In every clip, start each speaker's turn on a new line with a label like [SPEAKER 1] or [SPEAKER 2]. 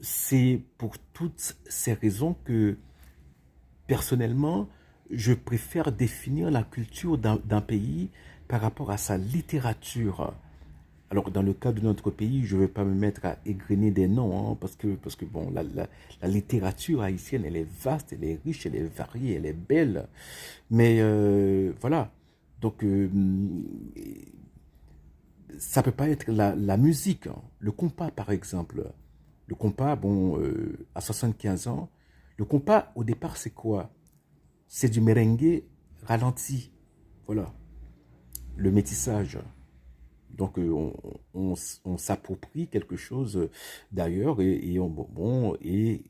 [SPEAKER 1] c'est pour toutes ces raisons que, personnellement, je préfère définir la culture d'un pays par rapport à sa littérature. Alors, dans le cas de notre pays, je ne vais pas me mettre à égrener des noms, hein, parce que bon, la littérature haïtienne, elle est vaste, elle est riche, elle est variée, elle est belle. Mais voilà. Donc, ça peut pas être la musique, hein. Le compas, par exemple. Le compas, bon, à 75 ans, le compas, au départ, c'est quoi? C'est du merengue ralenti. Voilà. Le métissage. Donc, on s'approprie quelque chose d'ailleurs et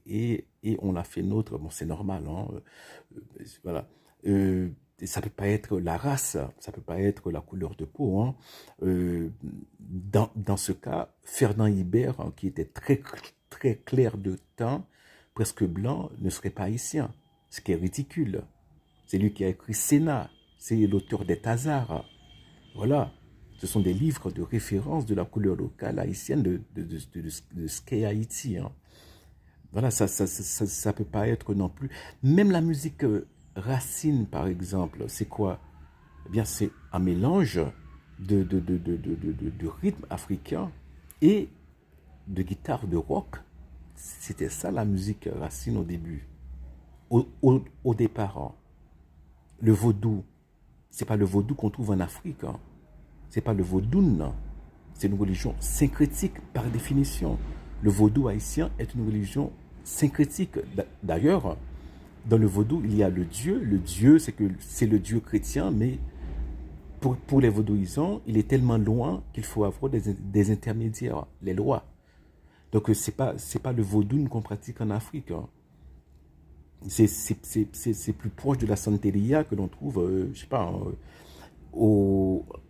[SPEAKER 1] et on l'a fait nôtre. Bon, c'est normal, hein. Voilà. Ça peut pas être la race, ça peut pas être la couleur de peau, hein. Dans ce cas, Fernand Ibert, hein, qui était très clair de teint, presque blanc, ne serait pas haïtien. Ce qui est ridicule. C'est lui qui a écrit Sénat. C'est l'auteur des Tazars. Voilà. Ce sont des livres de référence de la couleur locale haïtienne de ce qu'est Haïti, hein. Voilà, ça peut pas être non plus. Même la musique racine, par exemple, c'est quoi? Eh bien, c'est un mélange de rythme africain et de guitare de rock. C'était ça la musique racine au début, au départ, hein. Le vaudou, c'est pas le vaudou qu'on trouve en Afrique, hein. C'est pas le vaudoun, non. C'est une religion syncrétique par définition. Le vaudou haïtien est une religion syncrétique. D'ailleurs, dans le vaudou, il y a le Dieu. Le Dieu, c'est le Dieu chrétien, mais pour les vaudouisants, il est tellement loin qu'il faut avoir des intermédiaires, les lois. Donc, c'est pas le vaudou qu'on pratique en Afrique, hein. C'est plus proche de la santeria que l'on trouve, je sais pas, hein,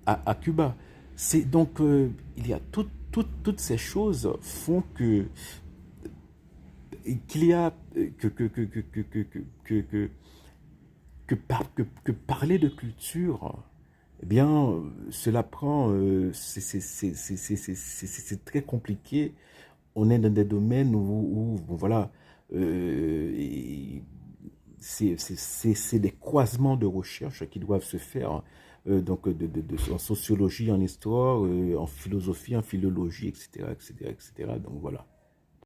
[SPEAKER 1] à Cuba. C'est donc, il y a toutes ces choses font que qu'il y a que parler de culture, eh bien, cela prend, c'est très compliqué. On est dans des domaines bon, voilà, euh, c'est des croisements de recherche qui doivent se faire, donc en sociologie, en histoire, en philosophie, en philologie, etc., etc., etc. Donc voilà.